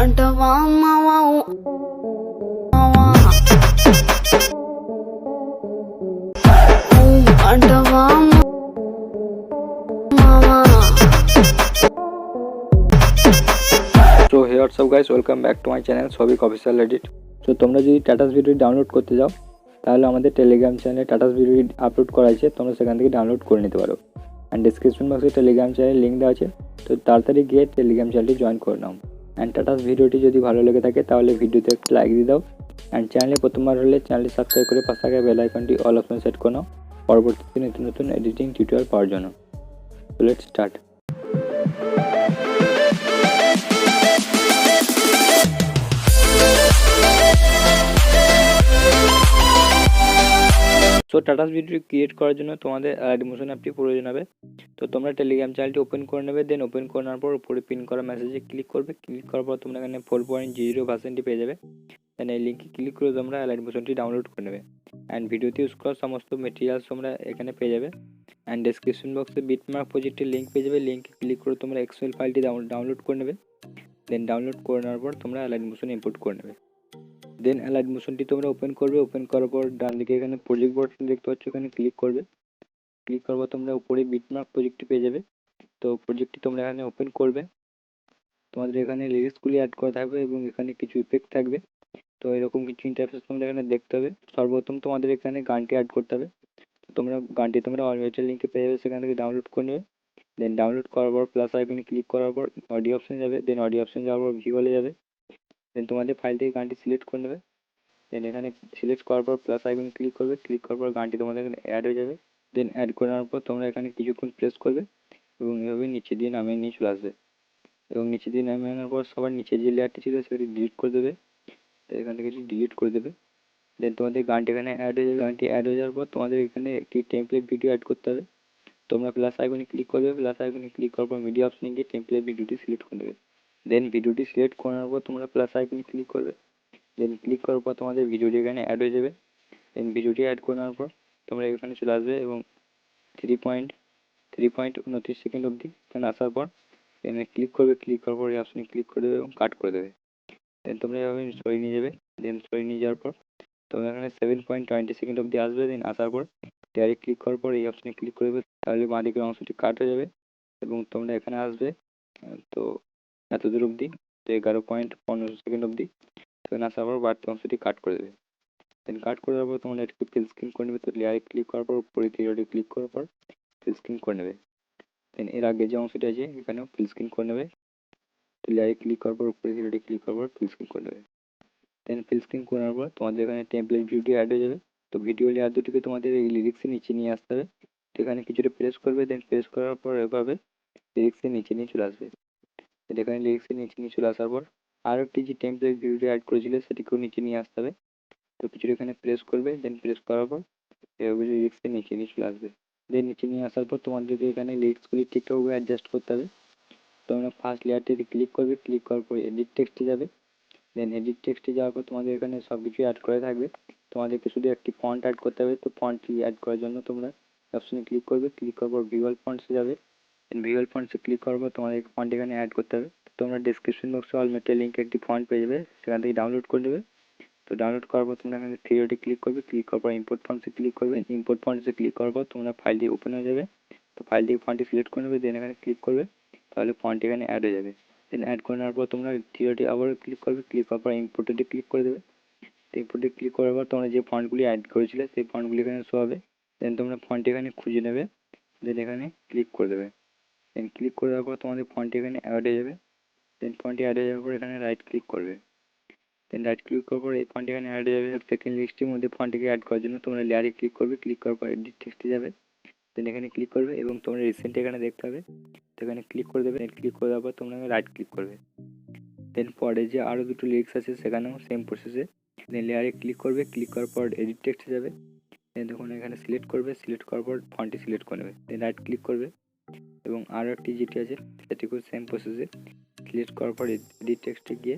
అంటవా మావా అంటవా మావా। So hey what's up guys, welcome back to my channel সবিক অফিসিয়াল এডিট। সো তোমরা যদি টাটাস ভিডিও ডাউনলোড করতে যাও তাহলে আমাদের টেলিগ্রাম চ্যানেলে টাটাস ভিডিও আপলোড করা আছে, তোমরা সেখান থেকে ডাউনলোড করে নিতে পারো। অ্যান্ড ডিসক্রিপশন বক্সে টেলিগ্রাম চ্যানেল লিঙ্ক দেওয়া আছে, তো তাড়াতাড়ি গিয়ে টেলিগ্রাম চ্যানেলটি জয়েন করে নাও। অ্যান্ড টাটাস ভিডিওটি যদি ভালো লেগে থাকে তাহলে ভিডিওতে একটু লাইক দিয়ে দাও। অ্যান্ড চ্যানেলে প্রথমবার হলে চ্যানেলটি সাবস্ক্রাইব করে পাশে থাকা বেল আইকনটি অল অপশন সেট করে নাও পরবর্তীতে নতুন নতুন এডিটিং টিউটোরিয়াল পাওয়ার জন্য। So let's start. So status video create করার জন্য তোমাদের অ্যাডমিশন অ্যাপটি প্রয়োজন হবে। তো তোমরা টেলিগ্রাম চ্যানেলটি ওপেন করে নেবে। দেন ওপেন করার পর উপরে পিন করা মেসেজে ক্লিক করবে। ক্লিক করার পর তোমরা এখানে 4.0 ভার্সনটি পেয়ে যাবে। দেন এই লিঙ্কে ক্লিক করে তোমরা অ্যাডমিশনটি ডাউনলোড করে নেবে। অ্যান্ড ভিডিওতে ইউজ করা সমস্ত মেটেরিয়ালস তোমরা এখানে পেয়ে যাবে। অ্যান্ড ডেসক্রিপশন বক্সে বিটমার্ক প্রজেক্টের লিঙ্ক পেয়ে যাবে। লিঙ্কে ক্লিক করে তোমরা এক্সেল ফাইলটি ডাউনলোড করে নেবে। দেন ডাউনলোড করে নেওয়ার পর তোমরা অ্যাডমিশন ইম্পোর্ট করে নেবে। দেন অ্যাডমিশনটি তোমরা ওপেন করবে। ওপেন করার পর ডান দিকে এখানে প্রজেক্ট বাটন দেখতে পাচ্ছ, এখানে ক্লিক করবে। ক্লিক করবো তোমরা উপরে বিটমার্ক প্রজেক্টটি পেয়ে যাবে। তো প্রজেক্টটি তোমরা এখানে ওপেন করবে। তোমাদের এখানে লিরিক্সগুলি অ্যাড করা থাকবে এবং এখানে কিছু ইফেক্ট থাকবে। তো এরকম কিছু ইন্টারফেস তোমরা এখানে দেখতে হবে। সর্বপ্রথম তোমাদের এখানে গানটি অ্যাড করতে হবে। তোমরা গানটি তোমরা অলরেডি লিঙ্কে পেয়ে যাবে, সেখান থেকে ডাউনলোড করে নেবে। দেন ডাউনলোড করার পর প্লাস আইকনে ক্লিক করার পর অডিও অপশন যাবে। দেন অডিও অপশন যাওয়ার পর ভিজুয়ালে যাবে। দেন তোমাদের ফাইল থেকে গানটি সিলেক্ট করে নেবে। দেন এখানে সিলেক্ট করার পর প্লাস আইকনে ক্লিক করবে। ক্লিক করার পর গানটি তোমাদের এখানে অ্যাড হয়ে যাবে। দেন অ্যাড করার পর তোমরা এখানে কিছুক্ষণ প্রেস করবে এবং এভাবে নিচে দিয়ে নামিয়ে নিয়ে চলে আসবে। এবং নিচে দিয়ে নামিয়ে আনার পর সবার নিচে যে লেয়ারটি ছিল সেটি ডিলিট করে দেবে। তো এখান থেকে ডিলিট করে দেবে। দেন তোমাদের গানটি এখানে অ্যাড হয়ে যাবে। গানটি অ্যাড হয়ে যাওয়ার পর তোমাদের এখানে একটি টেমপ্লেট ভিডিও অ্যাড করতে হবে। তোমরা প্লাস আইকনে ক্লিক করবে। প্লাস আইকনে ক্লিক করার পর মিডিয়া অপশনে গিয়ে টেমপ্লেট ভিডিওটি সিলেক্ট করে দেবে। দেন ভিডিওটি সিলেক্ট করার পর তোমরা প্লাস আইকনে ক্লিক করবে। দেন ক্লিক করার পর তোমাদের ভিডিওটি এখানে অ্যাড হয়ে যাবে। দেন ভিডিওটি অ্যাড করার পর তোমরা এখানে চলে আসবে এবং 3.29 সেকেন্ড অবধি এখানে আসার পর এখানে ক্লিক করবে। ক্লিক করার পর এই অপশনে ক্লিক করে দেবে এবং কাট করে দেবে। দেন তোমরা এভাবে সরিয়ে নিয়ে যাবে। দেন সরিয়ে নিয়ে যাওয়ার পর তোমরা এখানে 7.20 সেকেন্ড অবধি আসবে। দেন আসার পর ডাইরেক্ট ক্লিক করার পর এই অপশনে ক্লিক করে দেবে, তাহলে বাঁ দিকের অংশটি কাট হয়ে যাবে এবং তোমরা এখানে আসবে। তো এত দূর অবধি, তো 11.15 সেকেন্ড অবধি। এখানে আসার পর বাড়তি অংশটি কাট করে দেবে। দেন কাট করে দেওয়ার পর তোমরা একটু ফিল স্ক্রিন করে নেবে। তো লেয়ারে ক্লিক করার পর উপরে থ্রিডে ক্লিক করার পর ফিল স্ক্রিন করে নেবে। দেন এর আগে যে অংশটি আছে এখানেও ফিল স্ক্রিন করে নেবে। তো লেয়ারে ক্লিক করার পর উপরে থ্রিডে ক্লিক করার পর ফিল স্ক্রিন করে নেবে। দেন ফিল স্ক্রিন করার পর তোমাদের এখানে টেমপ্লেট ভিডিও অ্যাড হয়ে যাবে। তো ভিডিও লেয়ার দুটিকে তোমাদের এই লিরিক্সের নিচে নিয়ে আসতে হবে। তো এখানে কিছুটা প্রেস করবে। দেন প্রেস করার পর এভাবে লিরিক্সের নিচে নিয়ে চলে আসবে। এখানে লিরিক্সের নিচে নিয়ে চলে আসার পর আরও একটি যে টেমপ্লেট ভিডিও অ্যাড করেছিলে সেটিকেও নিচে নিয়ে আসতে হবে। তো কিছুটা এখানে প্রেস করবে। দেন প্রেস করার পর এভাবে লিরিক্সের নিচে নিয়ে চলে আসবে। দেন নিচে নিয়ে আসার পর তোমাদেরকে এখানে লিরিক্সগুলি ঠিকঠাকভাবে অ্যাডজাস্ট করতে হবে। তোমরা ফার্স্ট লেয়ারটিতে ক্লিক করবে। ক্লিক করার পর এডিট টেক্সটে যাবে। দেন এডিট টেক্সটে যাওয়ার পর তোমাদের এখানে সব কিছু অ্যাড করা থাকবে। তোমাদেরকে শুধু একটি ফন্ট অ্যাড করতে হবে। তো ফন্টটি অ্যাড করার জন্য তোমরা অপশনে ক্লিক করবে। ক্লিক করার পর ভিজুয়াল ফন্টসে যাবে। দেন ভিজুয়াল ফন্টসে ক্লিক করার পর তোমাদের ফন্ট এখানে অ্যাড করতে হবে। তোমরা ডিসক্রিপশন বক্সে অলমেটের লিঙ্কে একটি ফন্ট পেয়ে যাবে, সেখান থেকে ডাউনলোড করে নেবে। তো ডাউনলোড করার পর তোমরা এখানে থ্রিডে ক্লিক করবে। ক্লিক করার পর ইম্পোর্ট ফন্টসে ক্লিক করবে। ইম্পোর্ট ফন্টসে ক্লিক করার পর তোমরা ফাইলটি ওপেন হয়ে যাবে। তো ফাইল থেকে ফন্টটি সিলেক্ট করে নেবে। দেন এখানে ক্লিক করবে, তাহলে ফন্ট এখানে অ্যাড হয়ে যাবে। দেন অ্যাড করে নেওয়ার পর তোমরা থ্রিডে আবার ক্লিক করবে। ক্লিক করার পর ইম্পোর্টে ক্লিক করে দেবে। তো ইম্পোর্টে ক্লিক করার পর তোমরা যে ফন্টগুলি অ্যাড করেছিলে সেই ফন্টগুলি এখানে শো হবে। দেন তোমরা ফন্ট এখানে খুঁজে নেবে। দেন এখানে ক্লিক করে দেবে। দেন ক্লিক করে দেওয়ার পর তোমাদের ফন্ট এখানে অ্যাড হয়ে যাবে। দেন ফন্টটি অ্যাড হয়ে যাওয়ার পর এখানে রাইট ক্লিক করবে। দেন রাইট ক্লিক করার পর এই ফন্ট এখানে অ্যাড হয়ে যাবে। সেকেন্ড লিস্টের মধ্যে ফন্টটিকে অ্যাড করার জন্য তোমরা লেয়ারে ক্লিক করবে। ক্লিক করার পর এডিট টেক্সটে যাবে। দেন এখানে ক্লিক করবে এবং তোমরা রিসেন্ট এখানে দেখতে পাবে। তো এখানে ক্লিক করে দেবে। দেন ক্লিক করে দেওয়ার পর তোমরা রাইট ক্লিক করবে। দেন পরে যে আরও দুটো লিরিক্স আছে সেখানেও সেম প্রসেসে দেন লেয়ারে ক্লিক করবে। ক্লিক করার পর এডিট টেক্সটে যাবে। দেন তখন এখানে সিলেক্ট করবে। সিলেক্ট করার পর ফন্টটি সিলেক্ট করে নেবে। দেন রাইট ক্লিক করবে এবং আরও একটি যেটি আছে সেটিকেও সেম প্রসেসে সিলেক্ট করার পর এডিট টেক্সটে গিয়ে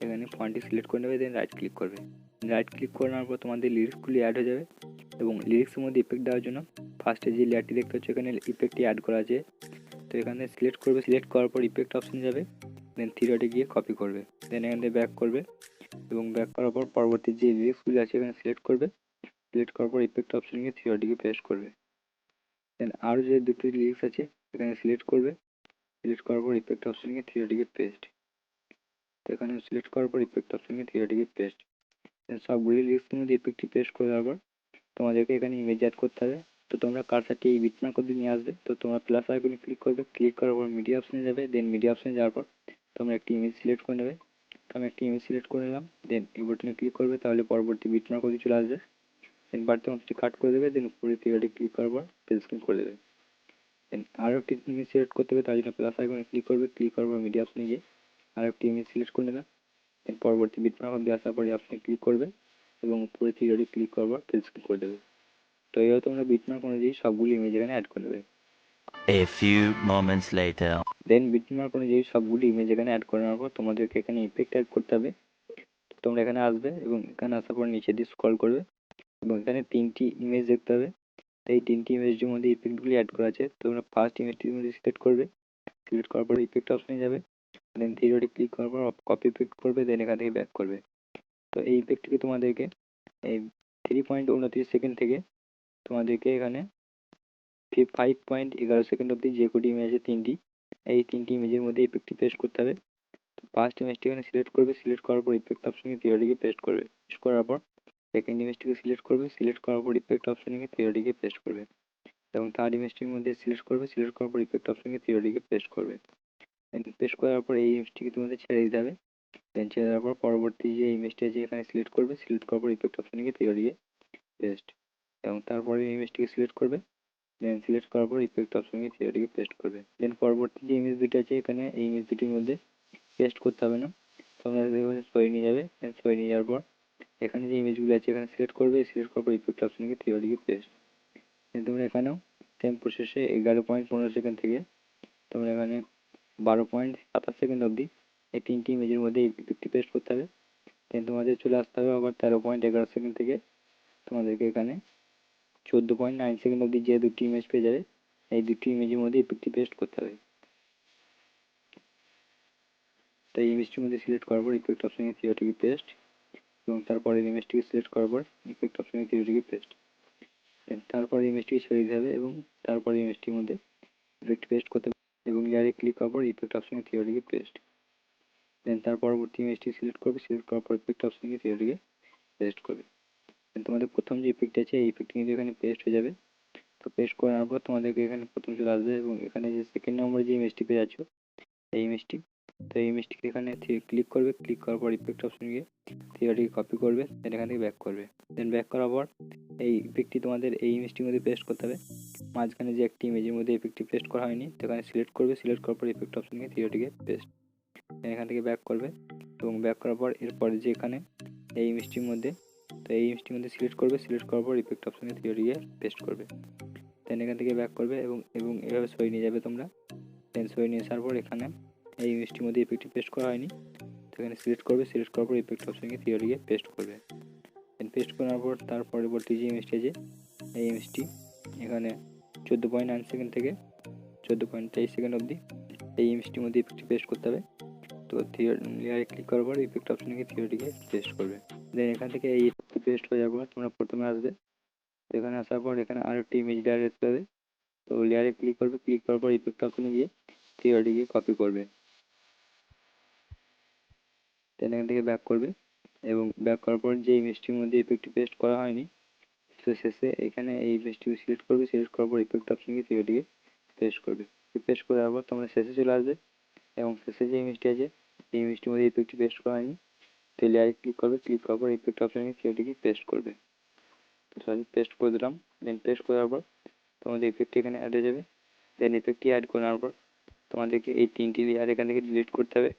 এখানে ফন্টটি সিলেক্ট করে নেবে। দেন রাইট ক্লিক করবে। রাইট ক্লিক করে নেওয়ার পর তোমাদের লিরিক্সগুলি অ্যাড হয়ে যাবে এবং লিরিক্সের মধ্যে ইফেক্ট দেওয়ার জন্য ফার্স্টে যে লেয়ারটি দেখতে হচ্ছে এখানে ইফেক্টটি অ্যাড করা আছে। তো এখানে সিলেক্ট করবে। সিলেক্ট করার পর ইফেক্ট অপশন যাবে। দেন থ্রি ডটে গিয়ে কপি করবে, দেন এখান থেকে ব্যাক করবে এবং ব্যাক করার পর পরবর্তী যে লিরিক্সগুলো আছে এখানে সিলেক্ট করবে, সিলেক্ট করার পর ইফেক্ট অপশন গিয়ে থ্রি ডটে গিয়ে পেস্ট করবে। দেন আরও যে দুটো লিরিক্স আছে এখানে সিলেক্ট করবে, সিলেক্ট করার পর ইফেক্ট অপশন গিয়ে থ্রি ডটে গিয়ে পেস্ট, তো এখানে সিলেক্ট করার পর ইফেক্ট অপশন গিয়ে থ্রি ডটে গিয়ে পেস্ট। দেন সবগুলি লিরিক্সের মধ্যে ইফেক্টটি পেস্ট করে দেওয়ার পর তোমাদেরকে এখানে ইমেজ অ্যাড করতে হবে। তো তোমরা কার্সারটি এই বিটমার্ক অবধি নিয়ে আসবে, তো তোমরা প্লাস আইকনে ক্লিক করবে, ক্লিক করার পর মিডিয়া অপশনে যাবে, দেন মিডিয়া অপশনে যাওয়ার পর তোমরা একটি ইমেজ সিলেক্ট করে নেবে। তো আমি একটি ইমেজ সিলেক্ট করে নিলাম, দেন এই বাটনে ক্লিক করবে, তাহলে পরবর্তী বিটমার্ক অবধি চলে আসবে। দেন বাড়তি অংশটি কাট করে দেবে, দেন উপরে থ্রি ক্লিক করার পর পেজ স্ক্রিন করে দেবে। দেন আরও একটি ইমেজ সিলেক্ট করতে হবে, তার জন্য প্লাস আইকনে ক্লিক করবে, ক্লিক করার পর মিডিয়া অপশনে গিয়ে আরও একটি ইমেজ সিলেক্ট করে নেবে। দেন পরবর্তী বিটমার্ক অবধি আসার পরে অপশনে ক্লিক করবে এবং উপরে থ্রি ক্লিক করার পর পেজ স্ক্রিন করে দেবে। তো এইভাবে তোমরা বিটমার্ক অনুযায়ী সবগুলি ইমেজ এখানে অ্যাড করে দেবে। A few moments later. দেন বিটমার্ক অনুযায়ী সবগুলি ইমেজ এখানে অ্যাড করে নেওয়ার পর তোমাদেরকে এখানে ইফেক্ট অ্যাড করতে হবে। তোমরা এখানে আসবে এবং এখানে আসার পর নিচে দিয়ে স্ক্রল করবে এবং এখানে তিনটি ইমেজ দেখতে হবে। তো এই তিনটি ইমেজের মধ্যে ইফেক্টগুলি অ্যাড করা আছে, তোমরা ফার্স্ট ইমেজটির মধ্যে সিলেক্ট করবে, সিলেক্ট করার পর ইফেক্ট অপশনে যাবে, দেন থ্রি ডটে ক্লিক করার পর কপি ইফেক্ট করবে, দেন এখান থেকে ব্যাক করবে। তো এই ইফেক্টটিকে তোমাদেরকে এই 3.29 সেকেন্ড থেকে তোমাদেরকে এখানে 5.11 সেকেন্ড অব্দি যে কটি ইমেজ আছে এই তিনটি ইমেজের মধ্যে ইফেক্টটি পেস্ট করতে হবে। তো ফার্স্ট ইমেজটি এখানে সিলেক্ট করবে, সিলেক্ট করার পর ইফেক্ট অপশনে থিওরিটিকে পেস্ট করবে, পেস্ট করার পর সেকেন্ড ইমেজটিকে সিলেক্ট করবে, সিলেক্ট করার পর ইফেক্ট অপশনে থিওরিটিকে পেস্ট করবে এবং থার্ড ইমেজটির মধ্যে সিলেক্ট করবে, সিলেক্ট করার পর ইফেক্ট অপশনে থিওরিটিকে পেস্ট করবে। পেস্ট করার পর এই ইমেজটিকে তোমাদের ছেড়ে দিতে হবে। দেন ছেড়ে দেওয়ার পর পরবর্তী যে ইমেজটি আছে এখানে সিলেক্ট করবে, সিলেক্ট করার পর ইফেক্ট অপশনে থিওরিটিকে পেস্ট এবং তারপরে ইমেজটিকে সিলেক্ট করবে, দেন সিলেক্ট করার পর ইফেক্ট অপশনে থিওরিটিকে পেস্ট করবে। দেন পরবর্তী যে ইমেজ দুটো আছে এখানে এই ইমেজ দুটির মধ্যে পেস্ট করতে হবে না, তোমরা সরিয়ে নিয়ে যাবে, দেন সরিয়ে নিয়ে যাওয়ার পর এখানে যে ইমেজগুলো আছে এখানে সিলেক্ট করবে, সিলেক্ট করার পর ইফেক্ট অপশনে থিওরিটিকে পেস্ট। দেন তোমরা এখানেও সেম প্রসেসে 11.15 সেকেন্ড থেকে তোমরা এখানে 12.27 সেকেন্ড অবধি এই তিনটি ইমেজের মধ্যে ইফেক্টটি পেস্ট করতে হবে। দেন তোমাদের চলে আসতে হবে আবার 13.11 সেকেন্ড থেকে তোমাদেরকে এখানে 14.9 সেকেন্ড অবধি যে দুটি ইমেজ পেয়ে যাবে এই দুটি ইমেজের মধ্যে ইফেক্টটি পেস্ট করতে হবে। তাই ইমেজটির মধ্যে সিলেক্ট করার পর ইফেক্ট অপশনে থিওরিটিকে পেস্ট এবং তারপরে ইমেজটিকে সিলেক্ট করার পর ইফেক্ট অপশনে থিওরিটিকে পেস্ট, তারপরে ইমেজটিকে ছেড়ে দিতে হবে এবং তারপরে ইমেজটির মধ্যে ইফেক্ট পেস্ট করতে হবে এবং লেয়ারে ক্লিক করার পর ইফেক্ট অপশনে থিওরিটিকে পেস্ট। দেন তার পরবর্তী ইমেজটি সিলেক্ট করবে, সিলেক্ট করার পর ইফেক্ট অপশনে থিওরিটিকে পেস্ট করবে। দেন তোমাদের প্রথম যে ইফেক্ট আছে এই ইফেক্ট কিন্তু এখানে পেস্ট হয়ে যাবে। তো পেস্ট করার পর তোমাদেরকে এখানে প্রথম চলে আসবে এবং এখানে যে সেকেন্ড নম্বরে যে ইমেজটি পেয়ে যাচ্ছ এই ইমেজটি, তো এই ইমেজটিকে এখানে ক্লিক করবে, ক্লিক করার পর ইফেক্ট অপশন গিয়ে থিওরিটিকে কপি করবে, দেন এখান থেকে ব্যাক করবে। দেন ব্যাক করার পর এই ইফেক্টটি তোমাদের এই ইমেজটির মধ্যে পেস্ট করতে হবে। মাঝখানে যে একটি ইমেজের মধ্যে ইফেক্টটি পেস্ট করা হয়নি তো এখানে সিলেক্ট করবে, সিলেক্ট করার পর ইফেক্ট অপশন গিয়ে থিওরিটিকে পেস্ট, দেন এখান থেকে ব্যাক করবে এবং ব্যাক করার পর এরপরে যে এখানে এই ইমেজটির মধ্যে, তো এই ইমেজটির মধ্যে সিলেক্ট করবে, সিলেক্ট করার পর ইফেক্ট অপশনে থিওরিটিকে পেস্ট করবে, দেন এখান থেকে ব্যাক করবে এবং এভাবে সরিয়ে নিয়ে যাবে তোমরা। দেন সরিয়ে নিয়ে আসার পর এখানে এই ইমেজটির মধ্যে ইফেক্টটি পেস্ট করা হয়নি তো এখানে সিলেক্ট করবে, সিলেক্ট করার পর ইফেক্ট অপশনে থিওরিটিকে পেস্ট করবে। দেন পেস্ট করার পর তার পরবর্তী যে ইমেজটি আছে এই ইমেজটি এখানে 14.9 সেকেন্ড থেকে 14.23 সেকেন্ড অবধি এই ইমেজটির মধ্যে ইফেক্টটি পেস্ট করতে হবে। তো লেয়ারে ক্লিক করার পর ইফেক্ট অপশনে থিওরিটিকে পেস্ট করবে। দেন এখান থেকে এই ইফেক্টটি পেস্ট হয়ে যাওয়ার পর তোমরা প্রথমে আসবে, এখানে আসার পর এখানে আরও একটি ইমেজ লেয়ার দেখতে হবে। তো লেয়ারে ক্লিক করবে, ক্লিক করার পর ইফেক্ট অপশনে গিয়ে থিওরিটিকে কপি করবে, দেন এখান থেকে ব্যাক করবে এবং ব্যাক করার পর যে ইমেজটির মধ্যে ইফেক্টটি পেস্ট করা হয়নি তো শেষে এখানে এই ইমেজটিকে সিলেক্ট করবে, সিলেক্ট করার পর ইফেক্ট অপশনে গিয়ে থিওরিটিকে পেস্ট করবে। পেস্ট করার পর তোমরা শেষে চলে আসবে এবং শেষে যে ইমেজটি আছে এই ইমেজটির মধ্যে ইফেক্টটি পেস্ট করা হয়নি তো লেয়ারে ক্লিক করবে, ক্লিক করার পর ইফেক্ট অপশনে গিয়ে থিওরিটিকে পেস্ট করবে। তো সরি পেস্ট করে দিলাম। দেন পেস্ট করার পর তোমাদের ইফেক্টটি এখানে অ্যাড হয়ে যাবে। দেন ইফেক্টটি অ্যাড করার পর তোমাদেরকে এই তিনটি লেয়ার এখান থেকে ডিলিট করতে হবে।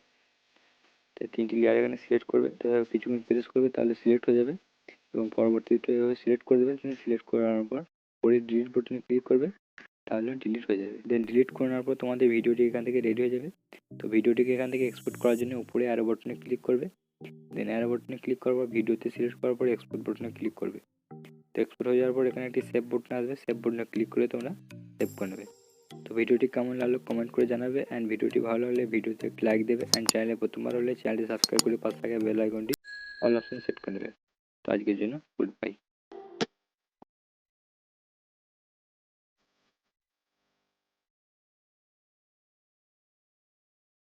তো তিনটি লেয়ার এখানে সিলেক্ট করবে, তো কিছুক্ষণ প্রেস করবে তাহলে সিলেক্ট হয়ে যাবে এবং পরবর্তীতে এভাবে সিলেক্ট করে দেবে। সিলেক্ট করার পর পরে ডিলিট বাটনে ক্লিক করবে তাহলে ডিলিট হয়ে যাবে। দেন ডিলিট করার পর তোমাদের ভিডিওটি এখান থেকে রেডি হয়ে যাবে। তো ভিডিওটিকে এখান থেকে এক্সপোর্ট করার জন্য উপরে অ্যারো বাটনে ক্লিক করবে, দেন অ্যারো বাটনে ক্লিক করার পর ভিডিওতে সিলেক্ট করার পর এক্সপোর্ট বাটনে ক্লিক করবে। তো এক্সপোর্ট হয়ে যাওয়ার পর এখানে একটি সেভ বাটন আসবে, সেভ বাটনে ক্লিক করে তোমরা সেভ করে নেবে। তো ভিডিওটি কেমন লাগলো কমেন্ট করে জানাবে, অ্যান্ড ভিডিওটি ভালো লাগলে ভিডিওতে একটি লাইক দেবে, অ্যান্ড চ্যানেলে প্রথমবার হলে চ্যানেলটি সাবস্ক্রাইব করে পাশে থাকা বেল আইকনটি অল অপশন সেট করে দেবে। তো আজকের জন্য গুড বাই।